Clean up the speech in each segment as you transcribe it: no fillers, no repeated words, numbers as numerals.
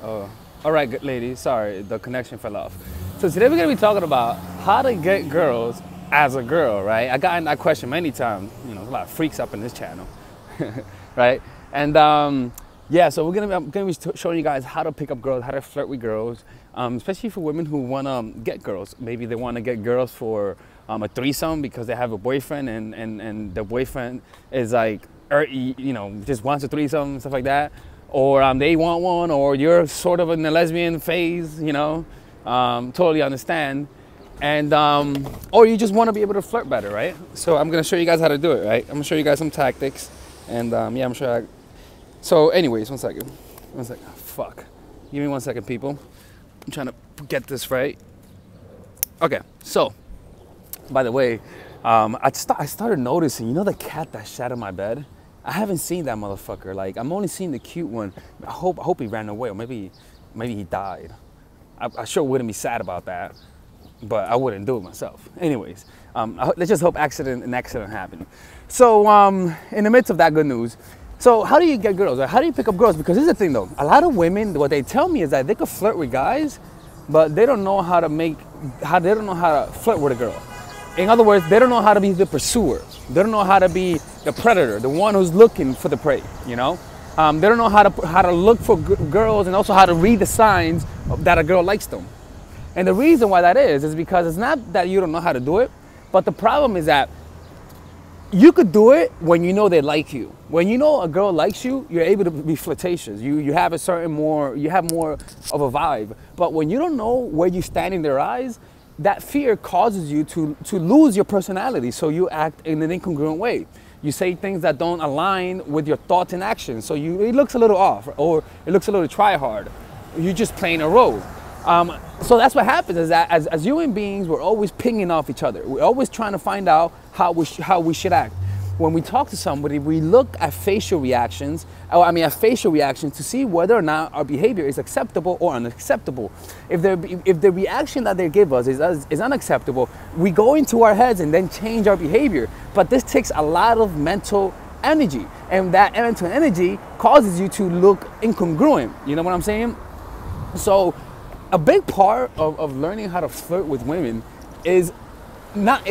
All right, good ladies. Sorry, the connection fell off. So today we're gonna be talking about how to get girls as a girl, right? I gotten that question many times. You know, there's a lot of freaks up in this channel, right? And yeah, so I'm gonna be showing you guys how to pick up girls, how to flirt with girls, especially for women who wanna get girls. Maybe they wanna get girls for a threesome because they have a boyfriend and the boyfriend is like, you know, just wants a threesome, stuff like that. Or they want one, or you're sort of in the lesbian phase, you know, totally understand. And, or you just want to be able to flirt better, right? So I'm going to show you guys how to do it, right? I'm going to show you guys some tactics. And yeah, I'm sure so anyways, one second. Oh, fuck. Give me 1 second, people. I'm trying to get this right. Okay, so, by the way, I started noticing, you know the cat that shat on my bed? I haven't seen that motherfucker. Like, I'm only seeing the cute one. I hope he ran away, or maybe he died. I sure wouldn't be sad about that, but I wouldn't do it myself. Anyways, let's just hope an accident happened. So, in the midst of that good news, so how do you get girls? Right? How do you pick up girls? Because here's the thing, though. A lot of women, what they tell me is that they could flirt with guys, but they don't know how to flirt with a girl. In other words, they don't know how to be the pursuer. They don't know how to be the predator, the one who's looking for the prey, you know? They don't know how to look for girls, and also how to read the signs that a girl likes them. And the reason why that is because it's not that you don't know how to do it, but the problem is that you could do it when you know they like you. When you know a girl likes you, you're able to be flirtatious. You have more of a vibe. But when you don't know where you stand in their eyes, that fear causes you to lose your personality, so you act in an incongruent way. You say things that don't align with your thoughts and actions, so it looks a little off, or it looks a little try-hard. You're just playing a role. So that's what happens, is that as human beings, we're always pinging off each other. We're always trying to find out how we should act. When we talk to somebody, we look at facial reactions, to see whether or not our behavior is acceptable or unacceptable. If the reaction that they give us is unacceptable, we go into our heads and then change our behavior. But this takes a lot of mental energy, and that mental energy causes you to look incongruent. You know what I'm saying? So a big part of learning how to flirt with women is not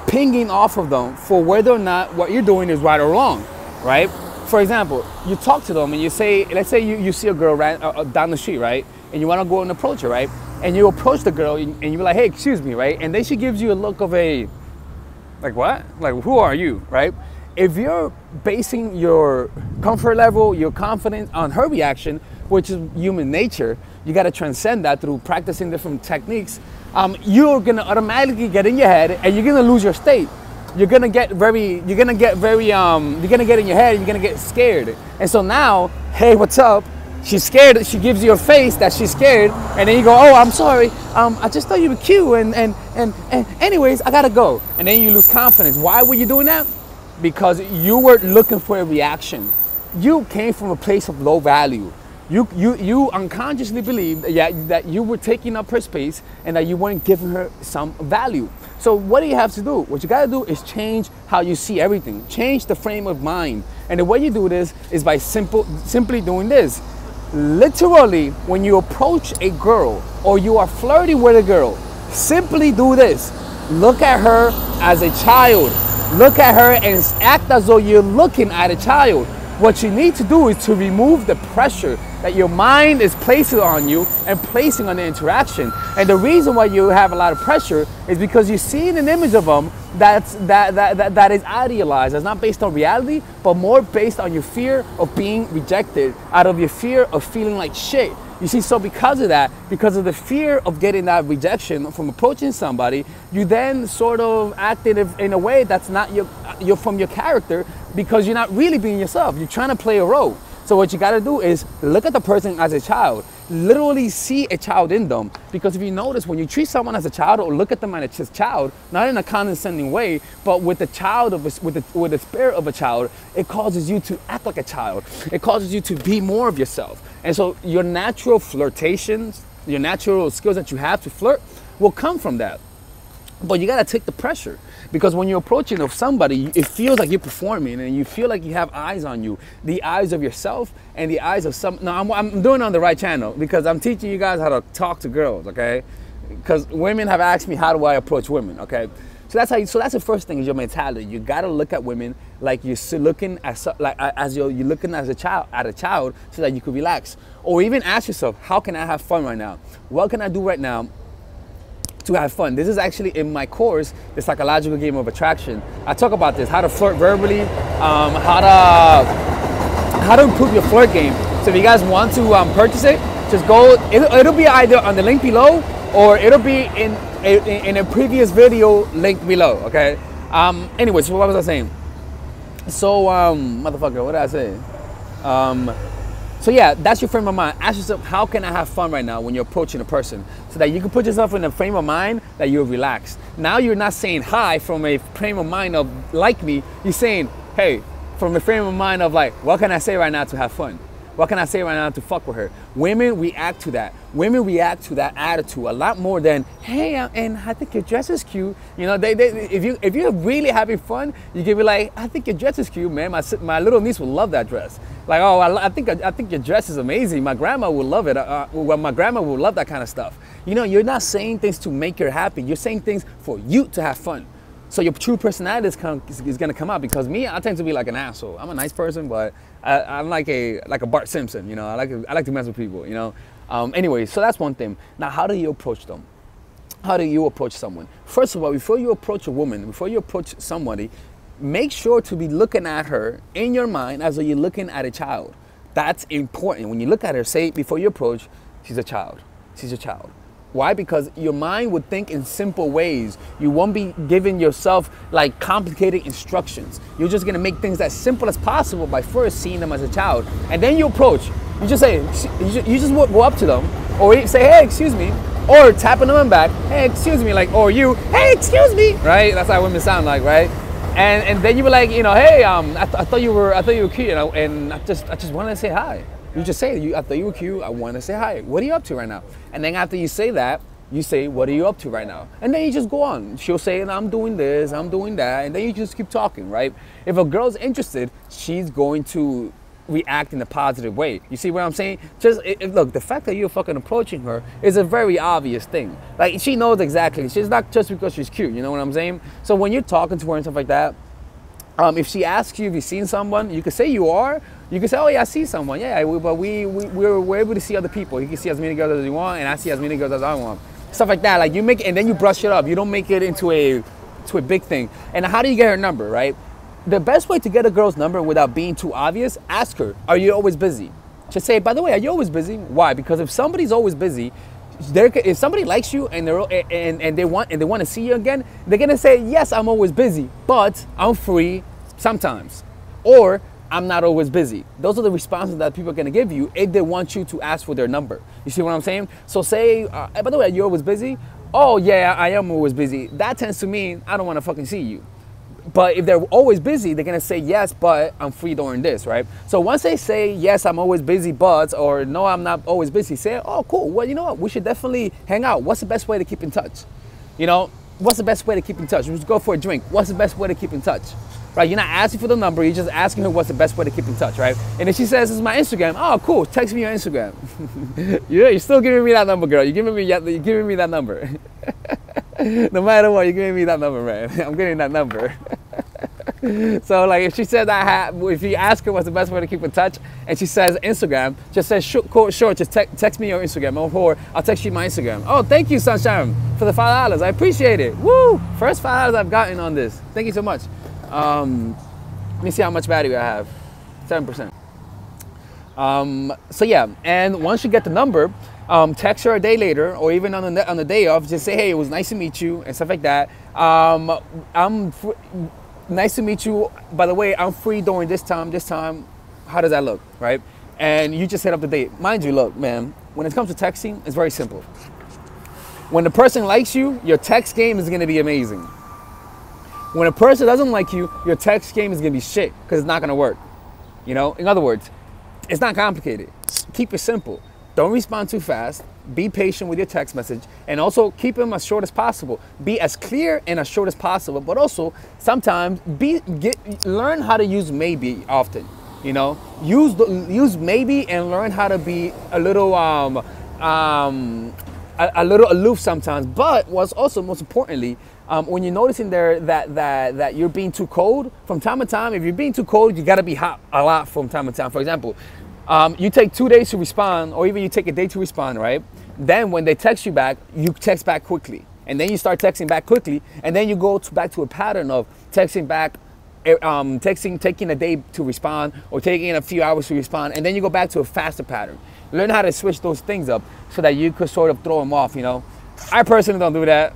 pinging off of them for whether or not what you're doing is right or wrong, right? For example, you talk to them and you say, let's say you see a girl down the street, right? And you want to go and approach her, right? And you approach the girl and you're like, hey, excuse me, right? And then she gives you a look of like, what? Like, who are you, right? If you're basing your comfort level, your confidence on her reaction, which is human nature, you got to transcend that through practicing different techniques. You're gonna automatically get in your head, and you're gonna lose your state. You're gonna get in your head, and you're gonna get scared. And so now, hey, what's up? She's scared. She gives you a face that she's scared, and then you go, oh, I'm sorry. I just thought you were cute, and anyways, I gotta go. And then you lose confidence. Why were you doing that? Because you were looking for a reaction. You came from a place of low value. You unconsciously believed that you were taking up her space and that you weren't giving her some value. So what do you have to do? What you gotta do is change how you see everything. Change the frame of mind. And the way you do this is by simply doing this. Literally, when you approach a girl or you are flirting with a girl, simply do this. Look at her as a child. Look at her and act as though you're looking at a child. What you need to do is to remove the pressure that your mind is placing on you and placing on the interaction. And the reason why you have a lot of pressure is because you're seeing an image of them that is idealized. That's not based on reality, but more based on your fear of being rejected, out of your fear of feeling like shit. You see, so because of that, because of the fear of getting that rejection from approaching somebody, you then sort of act in a way that's not from your character, because you're not really being yourself. You're trying to play a role. So what you got to do is look at the person as a child. Literally see a child in them. Because if you notice, when you treat someone as a child or look at them as a child, not in a condescending way, but with the spirit of a child, it causes you to act like a child. It causes you to be more of yourself. And so your natural flirtations, your natural skills that you have to flirt will come from that. But you got to take the pressure. Because when you're approaching of somebody, it feels like you're performing, and you feel like you have eyes on you, the eyes of yourself and the eyes of some. No, I'm doing it on the right channel because I'm teaching you guys how to talk to girls, okay? Because women have asked me, how do I approach women, okay? So that's how. So that's the first thing, is your mentality. You gotta look at women like you're looking as you're looking as a child, so that you could relax, or even ask yourself, how can I have fun right now? What can I do right now to have fun? This is actually in my course, the psychological game of attraction. I talk about this, how to flirt verbally, how to improve your flirt game. So if you guys want to purchase it, just go. It'll be either on the link below, or it'll be in a previous video link below, okay? Anyways, so what was I saying? So, motherfucker, what did I say? So yeah, that's your frame of mind. Ask yourself, how can I have fun right now when you're approaching a person? So that you can put yourself in a frame of mind that you're relaxed. Now you're not saying hi from a frame of mind of like me. You're saying, hey, from a frame of mind of like, what can I say right now to have fun? What can I say right now to fuck with her? Women react to that. Women react to that attitude a lot more than, hey, and I think your dress is cute. You know, if you're really having fun, you can be like, I think your dress is cute, man. My little niece will love that dress. Like, oh, I think your dress is amazing. My grandma will love it. Well, my grandma will love that kind of stuff. You know, you're not saying things to make her happy. You're saying things for you to have fun. So your true personality is going to come out. Because me, I tend to be like an asshole. I'm a nice person, but I'm like a Bart Simpson. You know, I like to mess with people. You know. Anyway, so that's one thing. Now, how do you approach them? How do you approach someone? First of all, before you approach a woman, before you approach somebody, make sure to be looking at her in your mind as though you're looking at a child. That's important. When you look at her, say before you approach, she's a child. She's a child. Why? Because your mind would think in simple ways. You won't be giving yourself like complicated instructions. You're just gonna make things as simple as possible by first seeing them as a child. And then you approach. You just say, you just go up to them, or you say, hey, excuse me, or tapping them back, hey, excuse me, like, or you, hey, excuse me, right? That's how women sound like, right? And then you were like, you know, hey, I thought you were cute, you know, and I just wanted to say hi. You just say, I thought you were cute, I want to say hi. What are you up to right now? And then after you say that, you say, what are you up to right now? And then you just go on. She'll say, I'm doing this, I'm doing that, and then you just keep talking, right? If a girl's interested, she's going to react in a positive way. You see what I'm saying? Look, the fact that you're fucking approaching her is a very obvious thing. Like, she knows exactly. She's not just because she's cute, you know what I'm saying? So when you're talking to her and stuff like that, if she asks you if you've seen someone, you can say you are. You can say, oh yeah, I see someone. Yeah, but we're able to see other people. You can see as many girls as you want, and I see as many girls as I want. Stuff like that. Like, you make it, and then you brush it up. You don't make it into a big thing. And how do you get her number, right? The best way to get a girl's number without being too obvious, ask her, are you always busy? Just say, by the way, are you always busy? Why? Because if somebody's always busy, if somebody likes you and they want to see you again, they're gonna say, yes, I'm always busy, but I'm free sometimes, or I'm not always busy. Those are the responses that people are gonna give you if they want you to ask for their number. You see what I'm saying? So say, by the way, are you always busy? Oh yeah, I am always busy. That tends to mean I don't want to fucking see you. But if they're always busy, they're gonna say, yes, but I'm free during this, right? So once they say, yes, I'm always busy, but, or no, I'm not always busy, say, oh, cool, well, you know what? We should definitely hang out. What's the best way to keep in touch? You know, what's the best way to keep in touch? We should go for a drink. What's the best way to keep in touch? Right? You're not asking for the number, you're just asking her what's the best way to keep in touch, right? And if she says, this is my Instagram, oh, cool, text me your Instagram. Yeah, you're still giving me that number, girl. You're giving me that number. No matter what, you're giving me that number, man. I'm getting that number. So like, if she says if you ask her what's the best way to keep in touch, and she says Instagram, just say sure, just text me your Instagram, or I'll text you my Instagram. Oh, thank you, Sunshine, for the $5. I appreciate it. Woo! First $5 I've gotten on this. Thank you so much. Let me see how much battery I have. 7%. So yeah, and once you get the number, text her a day later, or even on the day off, just say, hey, it was nice to meet you, and stuff like that. Nice to meet you. By the way, I'm free during this time. How does that look, right? And you just set up the date. Mind you, look, man, when it comes to texting, it's very simple. When the person likes you, your text game is gonna be amazing. When a person doesn't like you, your text game is gonna be shit, because it's not gonna work. You know, in other words, it's not complicated. Keep it simple. Don't respond too fast. Be patient with your text message, and also keep them as short as possible. Be as clear and as short as possible, but also sometimes learn how to use maybe often. You know, use maybe and learn how to be a little aloof sometimes. But what's also most importantly, when you're noticing there that you're being too cold from time to time, if you're being too cold, you gotta be hot a lot from time to time. For example, you take 2 days to respond, or even you take a day to respond, right? Then when they text you back, you text back quickly, and then you start texting back quickly, and then you go back to a pattern of texting back, taking a day to respond, or taking a few hours to respond, and then you go back to a faster pattern. Learn how to switch those things up so that you could sort of throw them off. You know, I personally don't do that.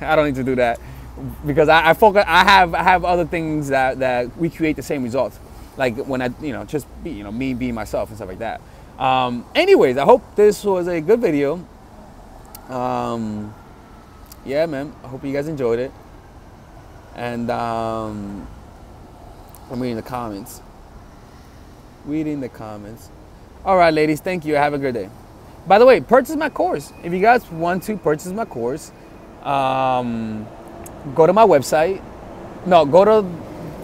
I don't need to do that because I focus. I have other things that we create the same results. Like when I, just be, me being myself and stuff like that. Anyways, I hope this was a good video. Yeah, man. I hope you guys enjoyed it. And I'm reading the comments. All right, ladies. Thank you. Have a good day. By the way, purchase my course. If you guys want to purchase my course, go to my website. No, go to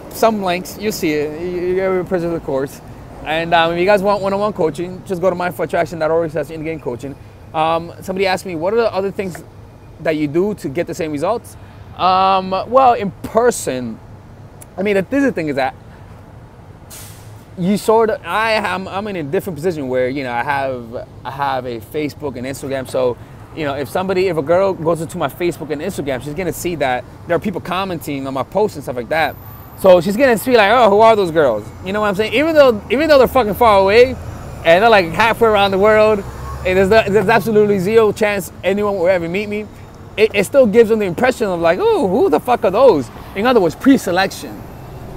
some links. You see it. You purchase the course. And if you guys want one-on-one coaching, just go to mindforattraction.org/endgame coaching. Somebody asked me, what are the other things that you do to get the same results? Well, in person, I mean, the thing is that you sort of, I'm in a different position where, I have a Facebook and Instagram. So, if a girl goes into my Facebook and Instagram, she's going to see that there are people commenting on my posts and stuff like that. So she's going to see like, oh, who are those girls? You know what I'm saying? Even though they're fucking far away and they're like halfway around the world, and there's absolutely zero chance anyone will ever meet me, it still gives them the impression of like, oh, who the fuck are those? In other words, pre-selection.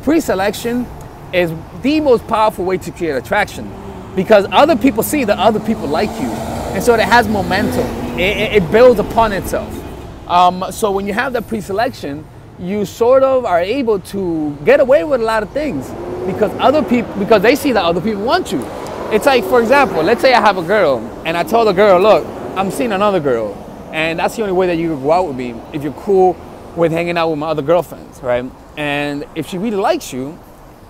Pre-selection is the most powerful way to create attraction because other people see that other people like you. And so it has momentum. It builds upon itself. So when you have that pre-selection, you sort of are able to get away with a lot of things because they see that other people want you. It's like, for example, let's say I have a girl and I tell the girl, look, I'm seeing another girl. And that's the only way that you can go out with me if you're cool with hanging out with my other girlfriends, right? And if she really likes you,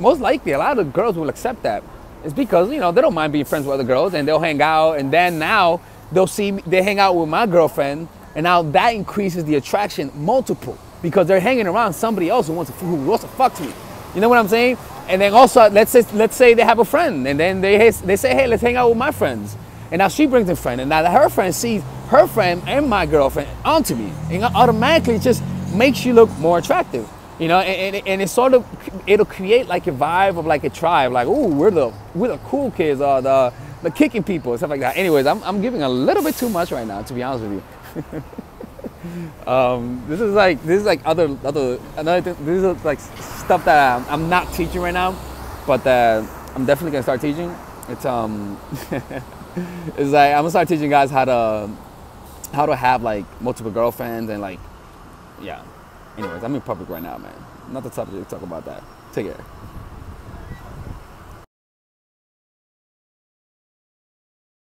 most likely a lot of girls will accept that. It's because, they don't mind being friends with other girls and they'll hang out, and then now they hang out with my girlfriend, and now that increases the attraction multiple because they're hanging around somebody else who wants to fuck me. You know what I'm saying? And then also, let's say they have a friend, and then they say, hey, let's hang out with my friends. And now she brings a friend, and now her friend sees her friend and my girlfriend onto me, and automatically it just makes you look more attractive. And it'll create like a vibe of like a tribe, like, ooh, we're the cool kids, or the kicking people, stuff like that. Anyways, I'm giving a little bit too much right now, to be honest with you. This is like another thing. This is like stuff that I'm not teaching right now, but I'm definitely gonna start teaching. It's it's like I'm gonna start teaching guys how to have like multiple girlfriends and like, yeah. Anyways, I'm in public right now, man. Not the subject to talk about that. Take care.